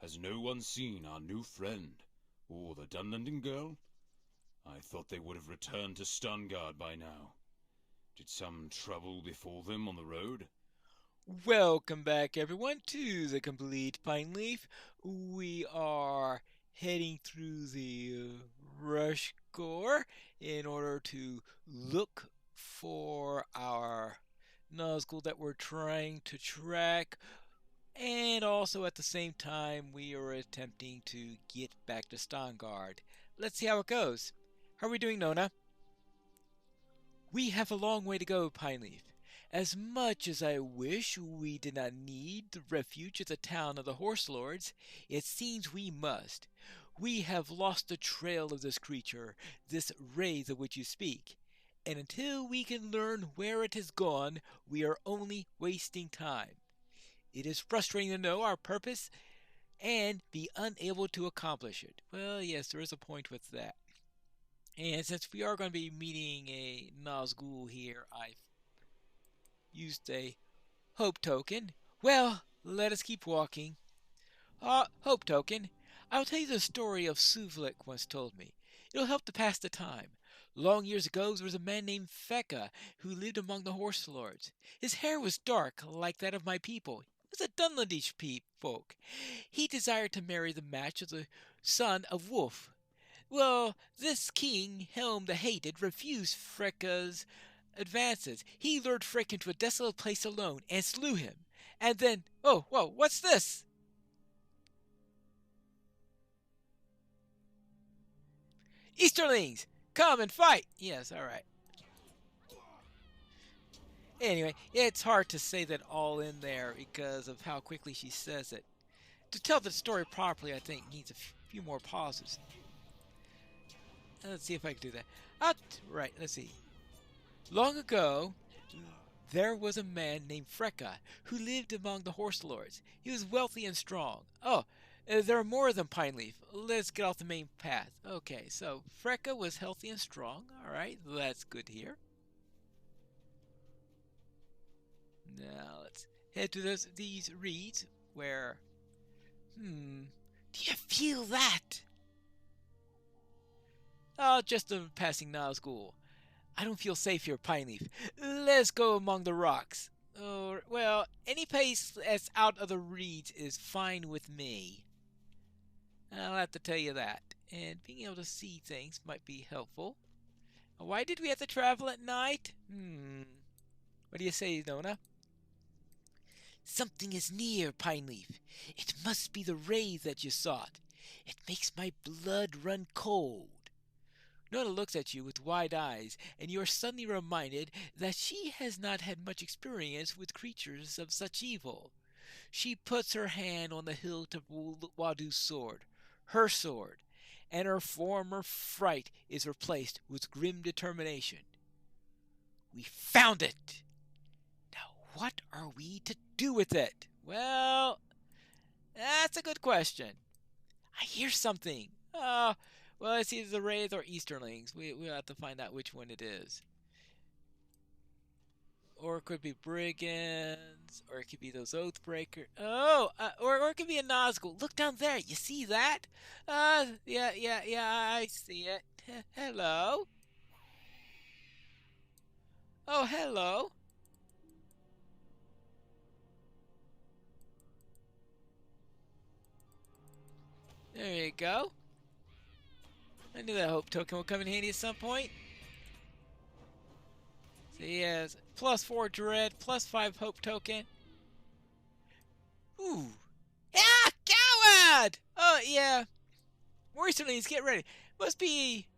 Has no one seen our new friend, or the Dunlending girl? I thought they would have returned to Stungard by now. Did some trouble befall them on the road? Welcome back, everyone, to the Complete Pineleaf. We are heading through the Rush Core in order to look for our Nazgul that we're trying to track, and also at the same time, we are attempting to get back to Stangard. Let's see how it goes. How are we doing, Nona? We have a long way to go, Pineleaf. As much as I wish we did not need the refuge of the town of the Horse Lords, it seems we must. We have lost the trail of this creature, this wraith of which you speak, and until we can learn where it has gone, we are only wasting time. It is frustrating to know our purpose and be unable to accomplish it. Well, yes, there is a point with that. And since we are going to be meeting a Nazgul here, I've used a hope token. Well, let us keep walking. Hope token. I'll tell you the story of Suvlik once told me. It'll help to pass the time. Long years ago, there was a man named Feka who lived among the horse lords. His hair was dark, like that of my people. He was a Dunlandish folk. He desired to marry the match of the son of Wolf. Well, this king, Helm the Hated, refused Freka's advances. He lured Frek into a desolate place alone and slew him. And then, oh, whoa, what's this? Easterlings, come and fight! Yes, alright. Anyway, it's hard to say that all in there because of how quickly she says it. To tell the story properly, I think needs a few more pauses. Let's see if I can do that. Right, let's see. Long ago, there was a man named Freka who lived among the horse lords. He was wealthy and strong. Oh, there are more of them, Pineleaf. Let's get off the main path. Okay, so Freka was healthy and strong. All right, that's good here. Now let's head to these reeds where... do you feel that? Oh, just a passing Nazgul. I don't feel safe here, Pineleaf. Let's go among the rocks. Or, well, any place that's out of the reeds is fine with me. I'll have to tell you that. And being able to see things might be helpful. Why did we have to travel at night? What do you say, Nona? Something is near, Pineleaf. It must be the wraith that you sought. It makes my blood run cold. Nona looks at you with wide eyes, and you are suddenly reminded that she has not had much experience with creatures of such evil. She puts her hand on the hilt of Wadu's sword, her sword, and her former fright is replaced with grim determination. We found it! Now what are we to do with it? Well, that's a good question. I hear something. Well, it's either the Wraith or Easterlings. We'll have to find out which one it is. Or it could be Brigands, or it could be those Oathbreakers. Or it could be a Nazgul. Look down there. You see that? Yeah, I see it. Hello? Oh, hello. There you go. I knew that hope token would come in handy at some point. So he has +4 dread, +5 hope token. Ooh. Ah, coward! Oh, yeah. Worcesters, get ready. Must be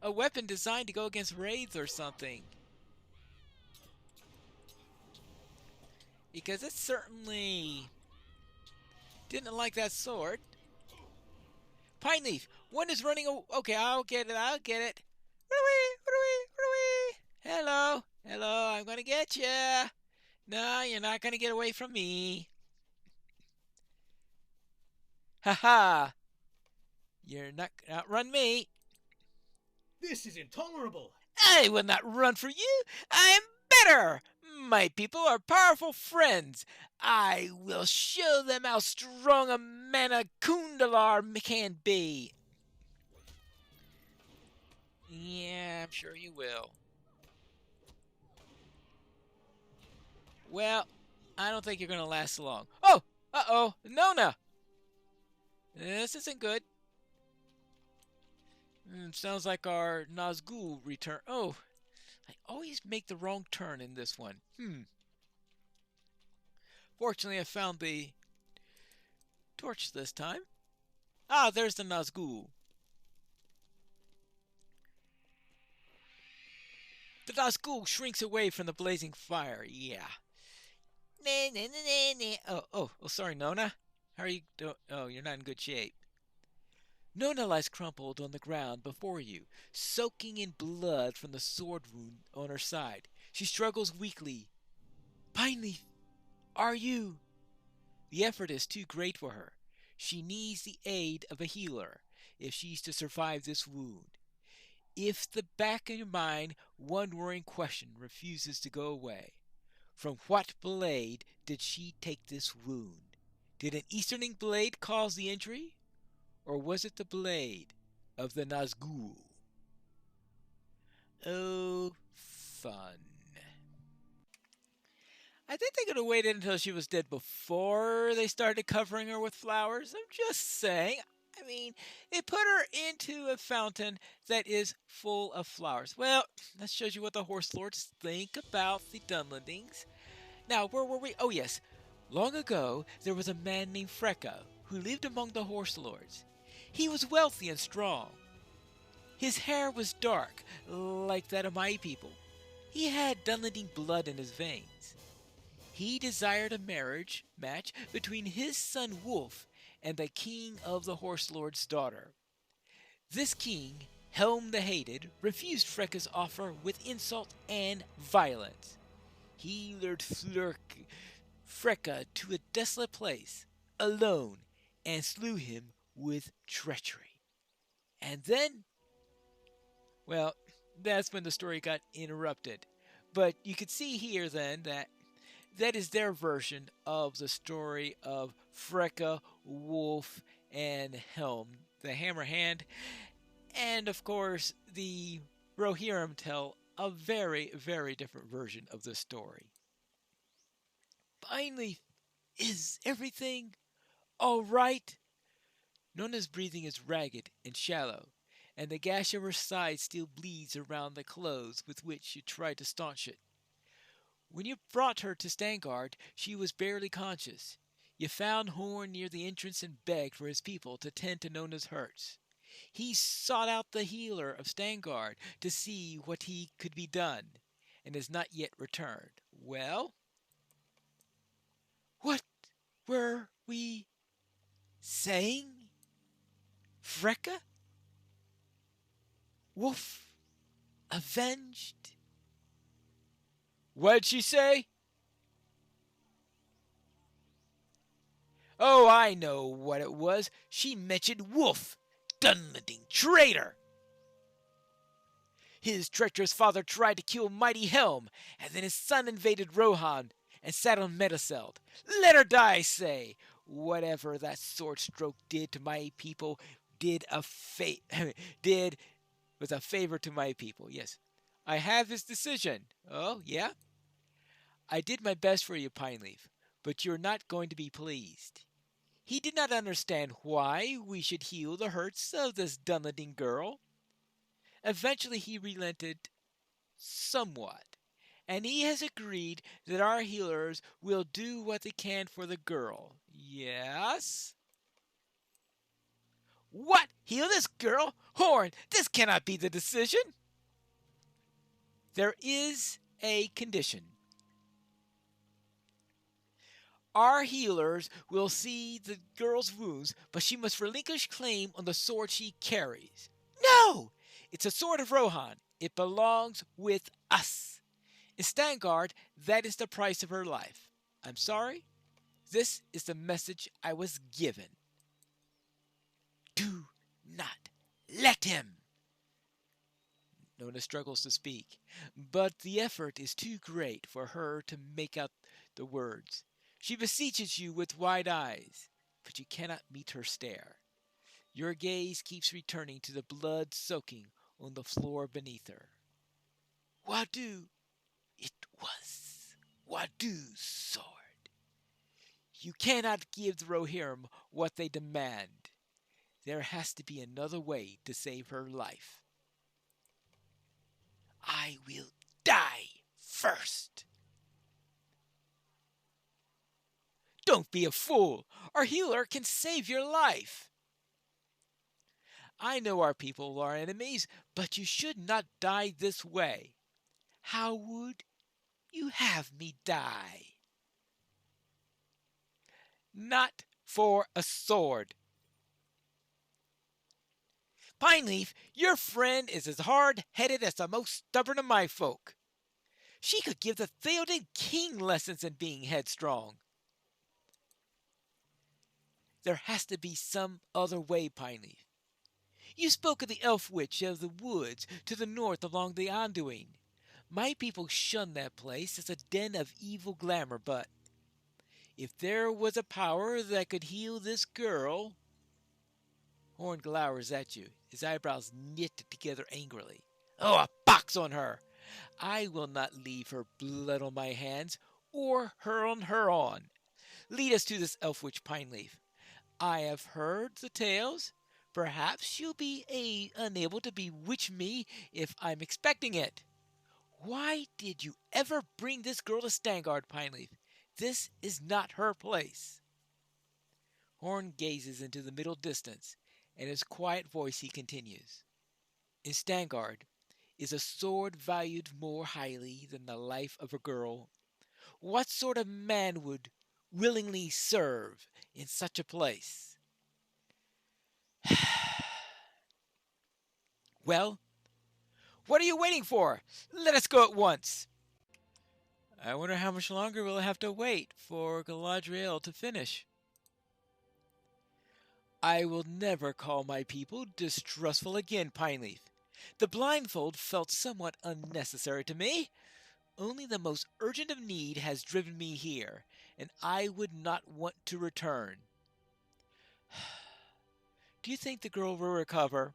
a weapon designed to go against wraiths or something. Because it certainly didn't like that sword. Pineleaf, one is running. Okay, I'll get it. Run away. Hello, I'm gonna get you. No, you're not gonna get away from me. Ha! You're not outrun me. This is intolerable. I will not run for you. I am better. My people are powerful friends. I will show them how strong a mana Kundalar can be. Yeah, I'm sure you will. Well, I don't think you're going to last long. Oh! Uh-oh! Nona! This isn't good. Sounds like our Nazgul return. Oh, I always make the wrong turn in this one. Fortunately, I found the torch this time. Ah, there's the Nazgul. The Nazgul shrinks away from the blazing fire. Yeah. Oh, sorry, Nona. How are you doing? Oh, you're not in good shape. Nona lies crumpled on the ground before you, soaking in blood from the sword wound on her side. She struggles weakly. Pineleaf, are you? The effort is too great for her. She needs the aid of a healer if she's to survive this wound. If the back of your mind, one worrying question refuses to go away. From what blade did she take this wound? Did an Easterling blade cause the injury? Or was it the blade of the Nazgul? Oh, fun. I think they could have waited until she was dead before they started covering her with flowers. I'm just saying. I mean, they put her into a fountain that is full of flowers. Well, that shows you what the horse lords think about the Dunlendings. Now, where were we? Oh, yes. Long ago, there was a man named Freka who lived among the horse lords. He was wealthy and strong. His hair was dark, like that of my people. He had Dunlending blood in his veins. He desired a marriage match between his son Wolf and the king of the horse lord's daughter. This king, Helm the Hated, refused Freka's offer with insult and violence. He lured Freka to a desolate place, alone, and slew him with treachery. And then, well, that's when the story got interrupted. But you could see here then that is their version of the story of Freka, Wolf, and Helm, the Hammer Hand. And of course, the Rohirrim tell a very, very different version of the story. Finally, is everything all right? Nona's breathing is ragged and shallow, and the gash of her side still bleeds around the clothes with which you tried to staunch it. When you brought her to Stangard, she was barely conscious. You found Horn near the entrance and begged for his people to tend to Nona's hurts. He sought out the healer of Stangard to see what he could be done, and has not yet returned. Well, what were we saying? Freka? Wolf? Avenged? What'd she say? Oh, I know what it was. She mentioned Wolf, Dunlending traitor. His treacherous father tried to kill mighty Helm, and then his son invaded Rohan and sat on Mediceld. Let her die, I say. Whatever that sword stroke did to my people was a favor to my people. Yes, I have his decision. Oh, yeah? I did my best for you, Pineleaf, but you're not going to be pleased. He did not understand why we should heal the hurts of this Dunlending girl. Eventually he relented somewhat, and he has agreed that our healers will do what they can for the girl. Yes? What? Heal this girl? Horn, this cannot be the decision. There is a condition. Our healers will see the girl's wounds, but she must relinquish claim on the sword she carries. No! It's a sword of Rohan. It belongs with us. In Stangard, that is the price of her life. I'm sorry. This is the message I was given. Do not let him. Nona struggles to speak, but the effort is too great for her to make out the words. She beseeches you with wide eyes, but you cannot meet her stare. Your gaze keeps returning to the blood soaking on the floor beneath her. Wadu, it was Wadu's sword. You cannot give the Rohirrim what they demand. There has to be another way to save her life. I will die first. Don't be a fool. Our healer can save your life. I know our people are enemies, but you should not die this way. How would you have me die? Not for a sword. Pineleaf, your friend is as hard-headed as the most stubborn of my folk. She could give the Theoden king lessons in being headstrong. There has to be some other way, Pineleaf. You spoke of the elf witch of the woods to the north along the Anduin. My people shun that place as a den of evil glamour, but if there was a power that could heal this girl... Horn glowers at you, his eyebrows knitted together angrily. Oh, a pox on her! I will not leave her blood on my hands, or her on. Lead us to this elf witch, Pineleaf. I have heard the tales. Perhaps she'll be unable to bewitch me if I'm expecting it. Why did you ever bring this girl to Stangard, Pineleaf? This is not her place. Horn gazes into the middle distance. In his quiet voice he continues. In Stangard is a sword valued more highly than the life of a girl. What sort of man would willingly serve in such a place? Well, what are you waiting for? Let us go at once. I wonder how much longer we'll have to wait for Galadriel to finish. I will never call my people distrustful again, Pineleaf. The blindfold felt somewhat unnecessary to me. Only the most urgent of need has driven me here, and I would not want to return. Do you think the girl will recover?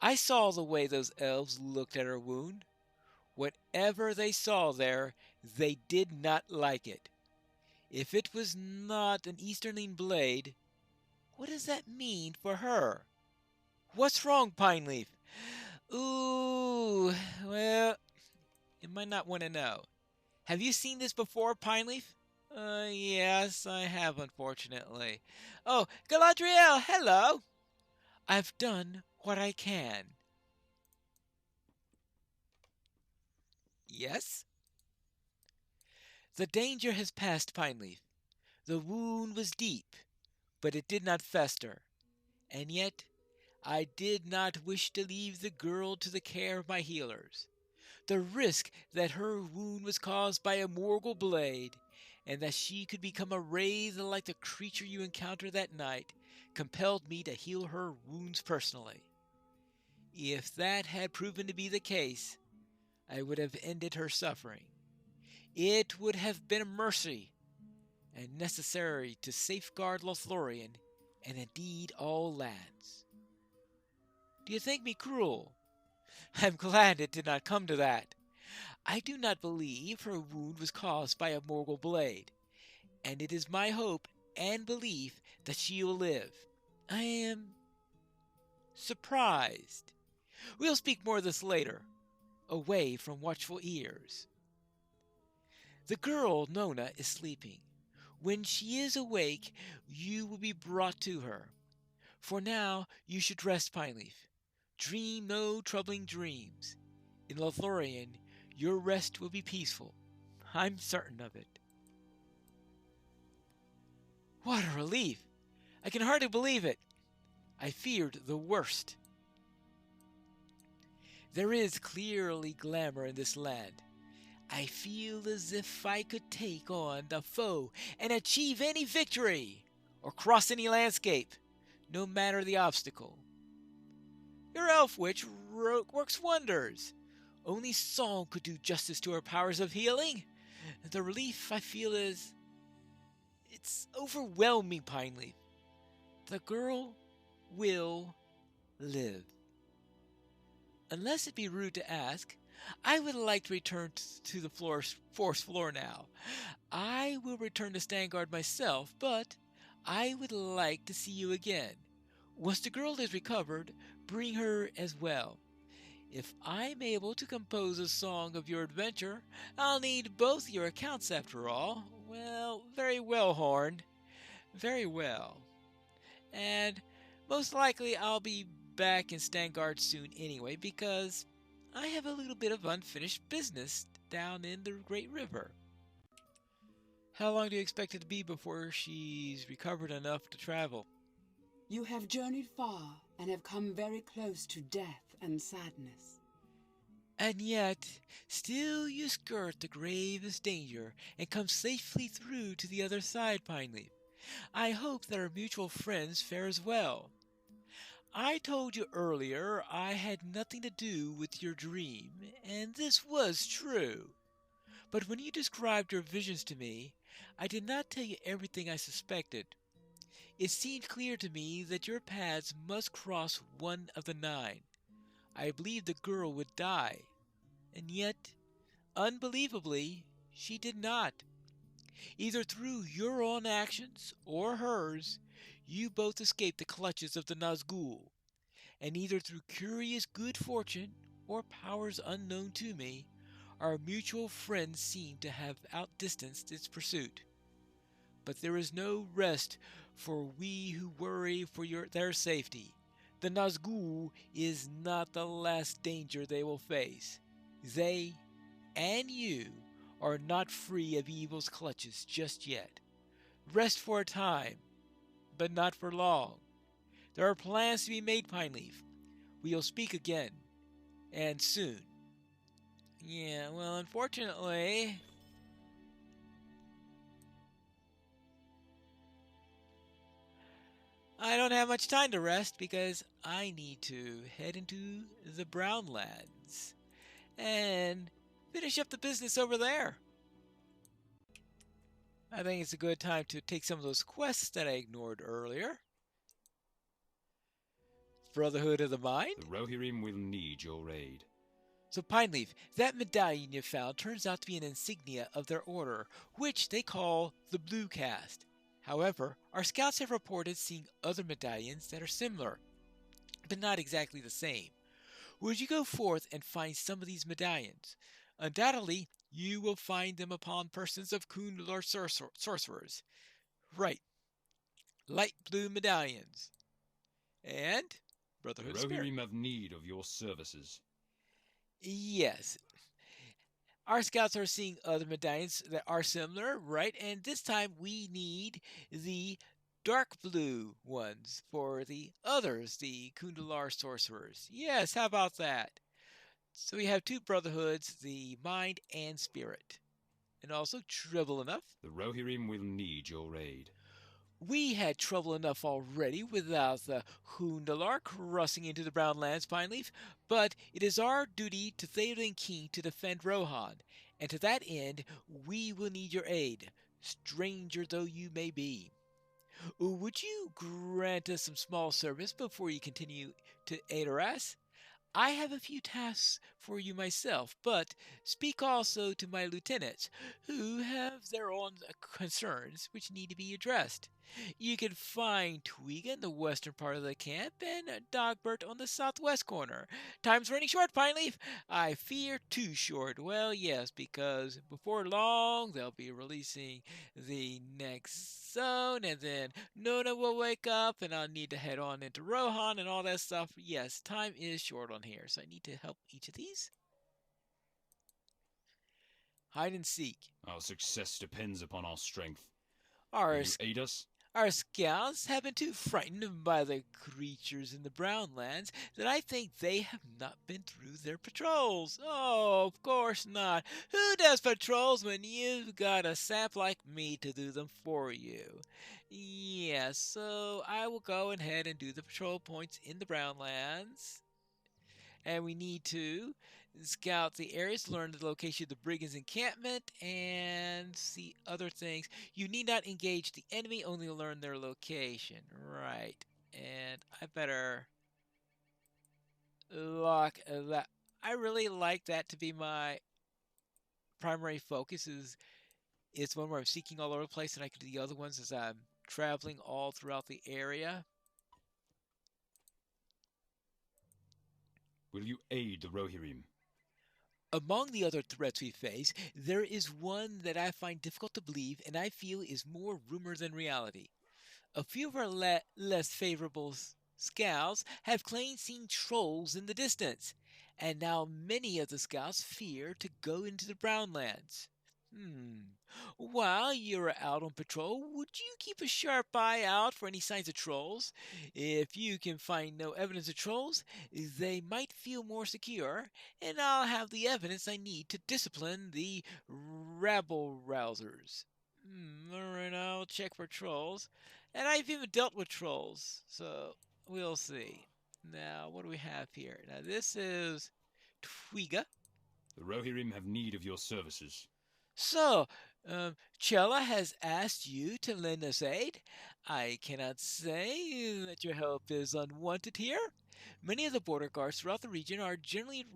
I saw the way those elves looked at her wound. Whatever they saw there, they did not like it. If it was not an Easterling blade, what does that mean for her? What's wrong, Pineleaf? Ooh, well, you might not want to know. Have you seen this before, Pineleaf? Yes, I have, unfortunately. Oh, Galadriel, hello! I've done what I can. Yes? The danger has passed, Pineleaf. The wound was deep, but it did not fester. And yet, I did not wish to leave the girl to the care of my healers. The risk that her wound was caused by a Morgul blade, and that she could become a wraith like the creature you encountered that night, compelled me to heal her wounds personally. If that had proven to be the case, I would have ended her suffering. It would have been a mercy, and necessary to safeguard Lothlorien, and indeed all lands. Do you think me cruel? I'm glad it did not come to that. I do not believe her wound was caused by a Morgul blade, and it is my hope and belief that she will live. I am surprised. We'll speak more of this later, away from watchful ears. The girl, Nona, is sleeping. When she is awake, you will be brought to her. For now, you should rest, Pineleaf. Dream no troubling dreams. In Lothlorien, your rest will be peaceful. I'm certain of it. What a relief! I can hardly believe it. I feared the worst. There is clearly glamour in this land. I feel as if I could take on the foe and achieve any victory, or cross any landscape, no matter the obstacle. Your elf witch works wonders. Only song could do justice to her powers of healing. The relief I feel is... it's overwhelming, Pineleaf. The girl will live. Unless it be rude to ask, I would like to return to the forest floor now. I will return to Stangard myself, but I would like to see you again. Once the girl is recovered, bring her as well. If I'm able to compose a song of your adventure, I'll need both your accounts after all. Well, very well, Horn. Very well. And most likely I'll be back in Stangard soon anyway, because I have a little bit of unfinished business down in the Great River. How long do you expect it to be before she's recovered enough to travel? You have journeyed far and have come very close to death and sadness. And yet, still you skirt the gravest danger and come safely through to the other side, Pineleaf. I hope that our mutual friends fare as well. I told you earlier I had nothing to do with your dream, and this was true. But when you described your visions to me, I did not tell you everything I suspected. It seemed clear to me that your paths must cross one of the 9. I believed the girl would die, and yet, unbelievably, she did not. Either through your own actions or hers, you both escaped the clutches of the Nazgul, and either through curious good fortune or powers unknown to me, our mutual friends seem to have outdistanced its pursuit. But there is no rest for we who worry for their safety. The Nazgul is not the last danger they will face. They and you are not free of evil's clutches just yet. Rest for a time, but not for long. There are plans to be made, Pineleaf. We'll speak again, and soon. Yeah, well, unfortunately, I don't have much time to rest because I need to head into the Brownlands and finish up the business over there. I think it's a good time to take some of those quests that I ignored earlier. Brotherhood of the Mind? The Rohirrim will need your aid. So, Pineleaf, that medallion you found turns out to be an insignia of their order, which they call the Blue Caste. However, our scouts have reported seeing other medallions that are similar, but not exactly the same. Would you go forth and find some of these medallions? Undoubtedly, you will find them upon persons of Kundalar sorcerers. Right, light blue medallions. And The Brotherhood Spirit. Rohirrim have need of your services. Yes. Our scouts are seeing other medallions that are similar, right? And this time we need the dark blue ones for the others, the Kundalar sorcerers. Yes, how about that? So we have 2 brotherhoods, the mind and spirit. And also trouble enough. The Rohirrim will need your aid. We had trouble enough already without the Hundalar crossing into the Brownlands, Pineleaf, but it is our duty to Theoden King to defend Rohan, and to that end we will need your aid, stranger though you may be. Would you grant us some small service before you continue to Adoras? I have a few tasks for you myself, but speak also to my lieutenants, who have their own concerns which need to be addressed. You can find Twiga in the western part of the camp and Dogbert on the southwest corner. Time's running short, Pineleaf. I fear too short. Well, yes, because before long they'll be releasing the next zone, and then Nona will wake up, and I'll need to head on into Rohan and all that stuff. Yes, time is short on here, so I need to help each of these. Hide and seek. Our success depends upon our strength. Our, Will you aid us? our scouts have been too frightened by the creatures in the Brownlands that I think they have not been through their patrols. Oh, of course not. Who does patrols when you've got a sap like me to do them for you? Yes, so I will go ahead and do the patrol points in the Brownlands. And we need to Scout the areas, learn the location of the brigands' encampment, and see other things. You need not engage the enemy, only learn their location. Right. And I better lock that. I really like that to be my primary focus. It's one where I'm seeking all over the place, and I can do the other ones as I'm traveling all throughout the area. Will you aid the Rohirrim? Among the other threats we face, there is one that I find difficult to believe and I feel is more rumor than reality. A few of our less favorable scouts have claimed seeing trolls in the distance, and now many of the scouts fear to go into the Brownlands. While you're out on patrol, would you keep a sharp eye out for any signs of trolls? If you can find no evidence of trolls, they might feel more secure, and I'll have the evidence I need to discipline the rabble rousers. Alright, I'll check for trolls. And I've even dealt with trolls, so we'll see. Now, what do we have here? Now, this is Twiga. The Rohirrim have need of your services. So, Chella has asked you to lend us aid. I cannot say that your help is unwanted here. Many of the border guards throughout the region are generally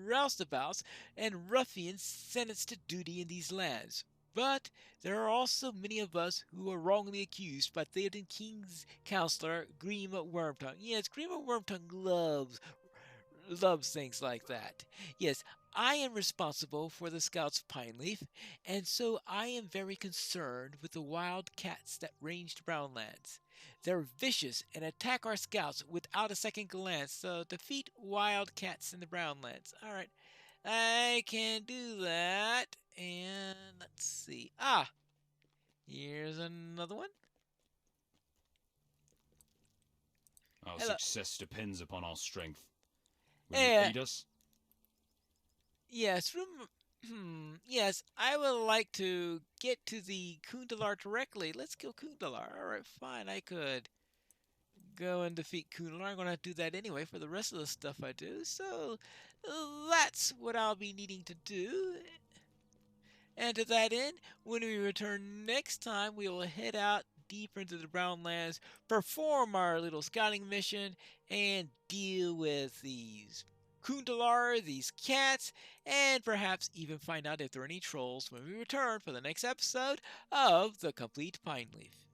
roustabouts and ruffians sentenced to duty in these lands. But there are also many of us who are wrongly accused by Theoden King's counselor, Grima Wormtongue. Yes, Grima Wormtongue loves things like that. Yes, I am responsible for the scouts of Pineleaf, and so I am very concerned with the wild cats that range the Brownlands. They're vicious and attack our scouts without a second glance, so defeat wild cats in the Brownlands. Alright, I can do that. And let's see. Here's another one. Our Hello. success depends upon our strength. Will you aid us? Yes, yes, I would like to get to the Kundalar directly. Let's kill Kundalar. Alright, fine, I could go and defeat Kundalar. I'm going to do that anyway for the rest of the stuff I do. So, that's what I'll be needing to do. And to that end, when we return next time, we will head out deeper into the Brownlands, perform our little scouting mission, and deal with these Kundalar, these cats, and perhaps even find out if there are any trolls when we return for the next episode of The Complete Pineleaf.